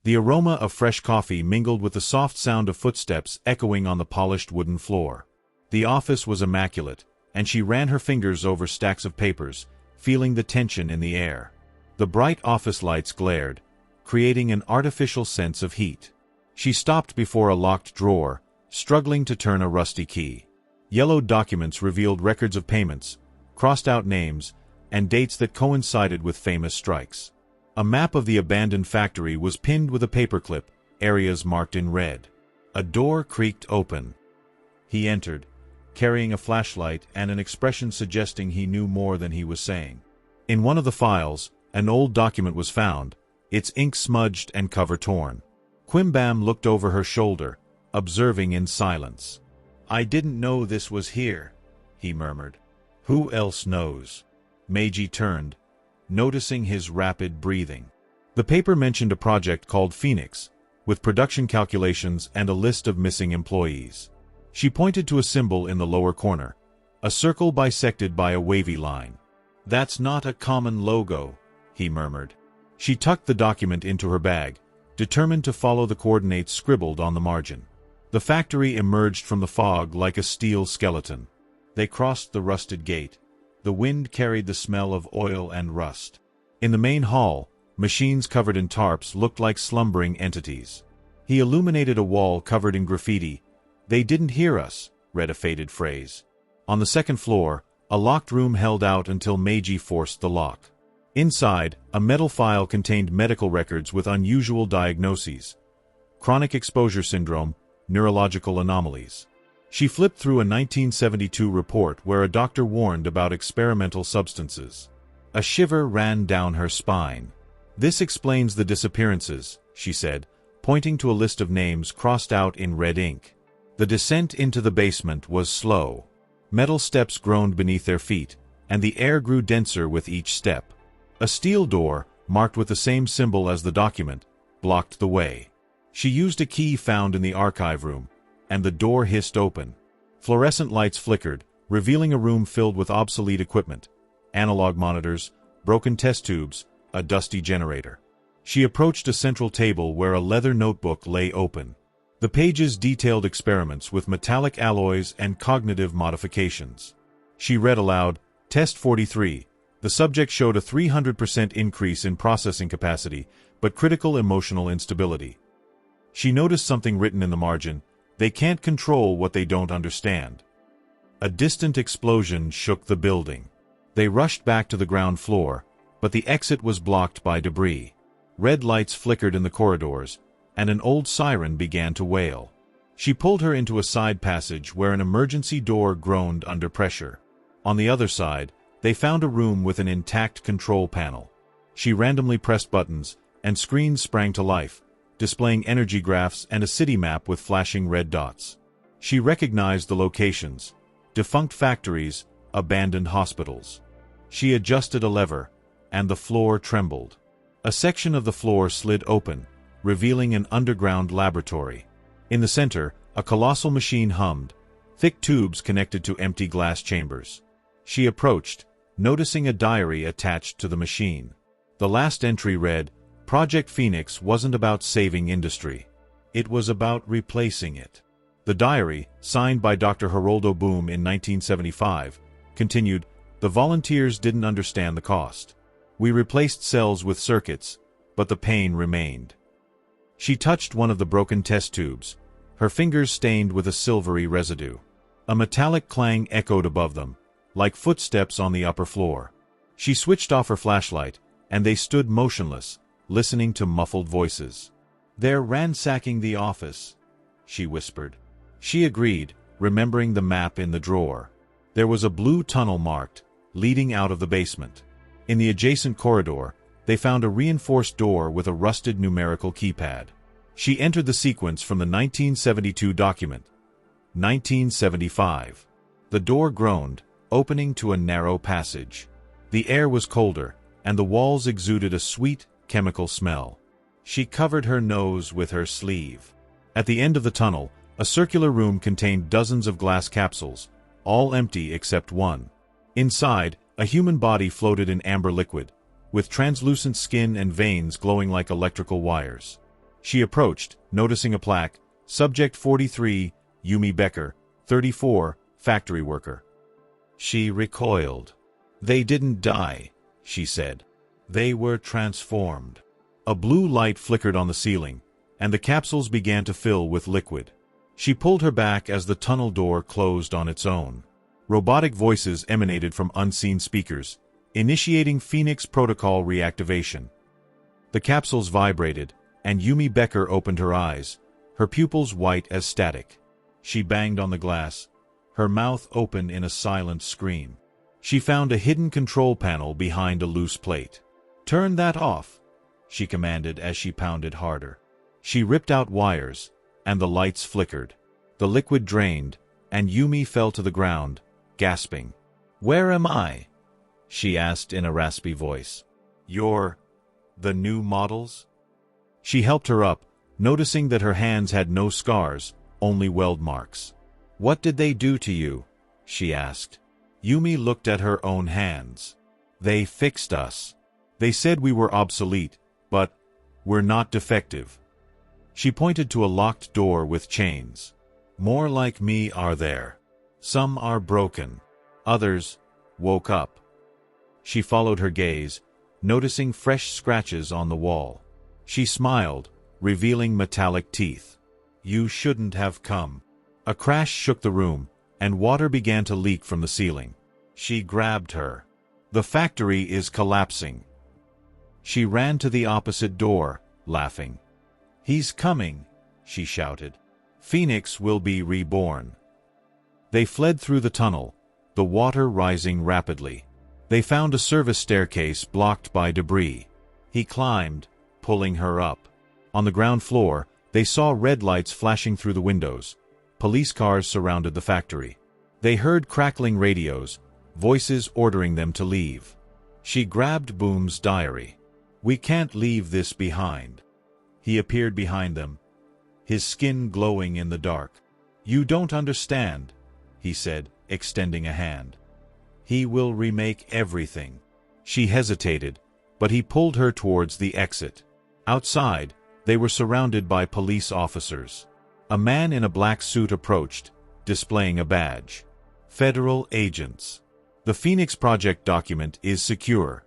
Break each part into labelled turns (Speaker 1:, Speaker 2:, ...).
Speaker 1: The aroma of fresh coffee mingled with the soft sound of footsteps echoing on the polished wooden floor. The office was immaculate, and she ran her fingers over stacks of papers, feeling the tension in the air. The bright office lights glared, creating an artificial sense of heat. She stopped before a locked drawer, struggling to turn a rusty key. Yellowed documents revealed records of payments, crossed-out names, and dates that coincided with famous strikes. A map of the abandoned factory was pinned with a paperclip, areas marked in red. A door creaked open. He entered, carrying a flashlight and an expression suggesting he knew more than he was saying. In one of the files, an old document was found, its ink smudged and cover torn. Quimbam looked over her shoulder, observing in silence. "I didn't know this was here," he murmured. "Who else knows?" Meiji turned, noticing his rapid breathing. The paper mentioned a project called Phoenix, with production calculations and a list of missing employees. She pointed to a symbol in the lower corner, a circle bisected by a wavy line. "That's not a common logo," he murmured. She tucked the document into her bag, determined to follow the coordinates scribbled on the margin. The factory emerged from the fog like a steel skeleton. They crossed the rusted gate. The wind carried the smell of oil and rust. In the main hall, machines covered in tarps looked like slumbering entities. He illuminated a wall covered in graffiti. "They didn't hear us," read a faded phrase. On the second floor, a locked room held out until Meiji forced the lock. Inside, a metal file contained medical records with unusual diagnoses: chronic exposure syndrome, neurological anomalies. She flipped through a 1972 report where a doctor warned about experimental substances. A shiver ran down her spine. "This explains the disappearances," she said, pointing to a list of names crossed out in red ink. The descent into the basement was slow. Metal steps groaned beneath their feet, and the air grew denser with each step. A steel door, marked with the same symbol as the document, blocked the way. She used a key found in the archive room, and the door hissed open. Fluorescent lights flickered, revealing a room filled with obsolete equipment: analog monitors, broken test tubes, a dusty generator. She approached a central table where a leather notebook lay open. The pages detailed experiments with metallic alloys and cognitive modifications. She read aloud, "Test 43. The subject showed a 300% increase in processing capacity, but critical emotional instability." She noticed something written in the margin: "They can't control what they don't understand." A distant explosion shook the building. They rushed back to the ground floor, but the exit was blocked by debris. Red lights flickered in the corridors, and an old siren began to wail. She pulled her into a side passage where an emergency door groaned under pressure. On the other side, they found a room with an intact control panel. She randomly pressed buttons, and screens sprang to life, displaying energy graphs and a city map with flashing red dots. She recognized the locations: defunct factories, abandoned hospitals. She adjusted a lever, and the floor trembled. A section of the floor slid open, revealing an underground laboratory. In the center, a colossal machine hummed, thick tubes connected to empty glass chambers. She approached, noticing a diary attached to the machine. The last entry read, "Project Phoenix wasn't about saving industry. It was about replacing it." The diary, signed by Dr. Geroldo Boom in 1975, continued, "The volunteers didn't understand the cost. We replaced cells with circuits, but the pain remained." She touched one of the broken test tubes, her fingers stained with a silvery residue. A metallic clang echoed above them, like footsteps on the upper floor. She switched off her flashlight, and they stood motionless, listening to muffled voices. "They're ransacking the office," she whispered. She agreed, remembering the map in the drawer. There was a blue tunnel marked, leading out of the basement. In the adjacent corridor, they found a reinforced door with a rusted numerical keypad. She entered the sequence from the 1972 document. 1975. The door groaned, opening to a narrow passage. The air was colder, and the walls exuded a sweet, chemical smell. She covered her nose with her sleeve. At the end of the tunnel, a circular room contained dozens of glass capsules, all empty except one. Inside, a human body floated in amber liquid, with translucent skin and veins glowing like electrical wires. She approached, noticing a plaque, Subject 43, Yumi Becker, 34, factory worker. She recoiled. They didn't die, she said. They were transformed. A blue light flickered on the ceiling, and the capsules began to fill with liquid. She pulled her back as the tunnel door closed on its own. Robotic voices emanated from unseen speakers, initiating Phoenix Protocol reactivation. The capsules vibrated, and Yumi Becker opened her eyes, her pupils white as static. She banged on the glass, her mouth open in a silent scream. She found a hidden control panel behind a loose plate. "Turn that off," she commanded as she pounded harder. She ripped out wires, and the lights flickered. The liquid drained, and Yumi fell to the ground, gasping. "Where am I?" she asked in a raspy voice. "You're the new models?" She helped her up, noticing that her hands had no scars, only weld marks. "What did they do to you?" she asked. Yumi looked at her own hands. "They fixed us. They said we were obsolete, but we're not defective." She pointed to a locked door with chains. "More like me are there. Some are broken. Others woke up." She followed her gaze, noticing fresh scratches on the wall. She smiled, revealing metallic teeth. "You shouldn't have come." A crash shook the room, and water began to leak from the ceiling. She grabbed her. "The factory is collapsing." She ran to the opposite door, laughing. "He's coming," she shouted. "Phoenix will be reborn." They fled through the tunnel, the water rising rapidly. They found a service staircase blocked by debris. He climbed, pulling her up. On the ground floor, they saw red lights flashing through the windows. Police cars surrounded the factory. They heard crackling radios, voices ordering them to leave. She grabbed Boom's diary. "We can't leave this behind." He appeared behind them, his skin glowing in the dark. "You don't understand," he said, extending a hand. "He will remake everything." She hesitated, but he pulled her towards the exit. Outside, they were surrounded by police officers. A man in a black suit approached, displaying a badge. "Federal agents. The Phoenix Project document is secure."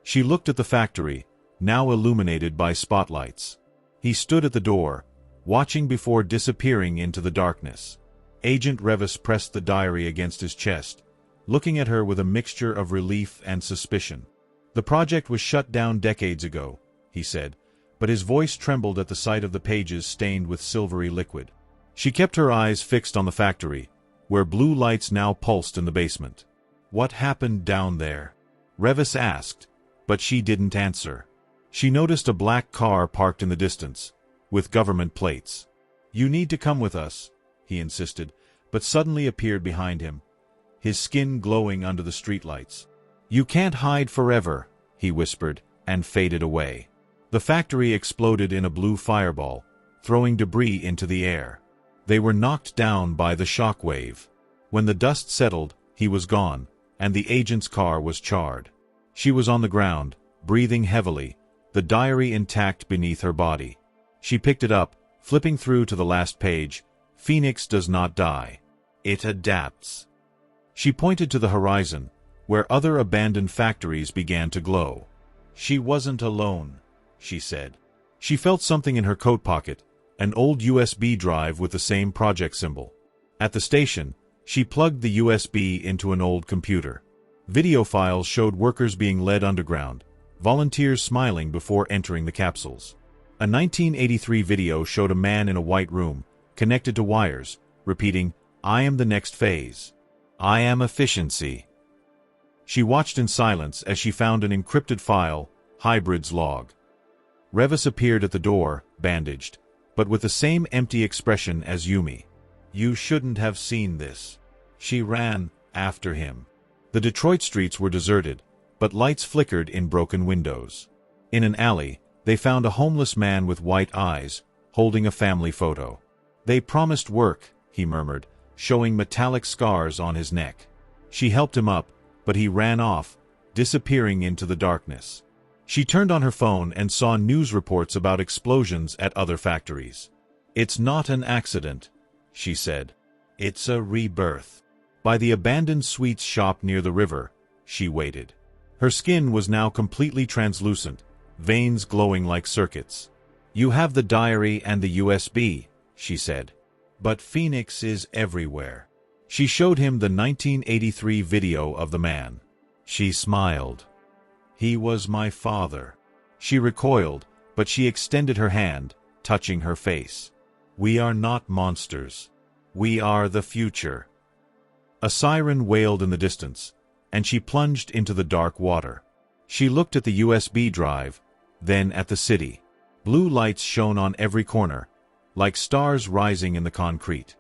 Speaker 1: She looked at the factory, now illuminated by spotlights. He stood at the door, watching before disappearing into the darkness. Agent Revis pressed the diary against his chest, looking at her with a mixture of relief and suspicion. "The project was shut down decades ago," he said, but his voice trembled at the sight of the pages stained with silvery liquid. She kept her eyes fixed on the factory, where blue lights now pulsed in the basement. "What happened down there?" Revis asked, but she didn't answer. She noticed a black car parked in the distance, with government plates. "You need to come with us," he insisted, but suddenly appeared behind him, his skin glowing under the streetlights. "You can't hide forever," he whispered, and faded away. The factory exploded in a blue fireball, throwing debris into the air. They were knocked down by the shock wave. When the dust settled, he was gone, and the agent's car was charred. She was on the ground, breathing heavily, the diary intact beneath her body. She picked it up, flipping through to the last page. "Phoenix does not die. It adapts." She pointed to the horizon, where other abandoned factories began to glow. "She wasn't alone," she said. She felt something in her coat pocket, an old USB drive with the same project symbol. At the station, she plugged the USB into an old computer. Video files showed workers being led underground, volunteers smiling before entering the capsules. A 1983 video showed a man in a white room, connected to wires, repeating, "I am the next phase. I am efficiency." She watched in silence as she found an encrypted file, Hybrid's log. Revis appeared at the door, bandaged, but with the same empty expression as Yumi. "You shouldn't have seen this." She ran after him. The Detroit streets were deserted, but lights flickered in broken windows. In an alley, they found a homeless man with white eyes, holding a family photo. "They promised work," he murmured, showing metallic scars on his neck. She helped him up, but he ran off, disappearing into the darkness. She turned on her phone and saw news reports about explosions at other factories. "It's not an accident," she said. "It's a rebirth." By the abandoned sweets shop near the river, she waited. Her skin was now completely translucent, veins glowing like circuits. "You have the diary and the USB," she said. "But Phoenix is everywhere." She showed him the 1983 video of the man. She smiled. "He was my father." She recoiled, but she extended her hand, touching her face. "We are not monsters. We are the future." A siren wailed in the distance, and she plunged into the dark water. She looked at the USB drive, then at the city. Blue lights shone on every corner, like stars rising in the concrete.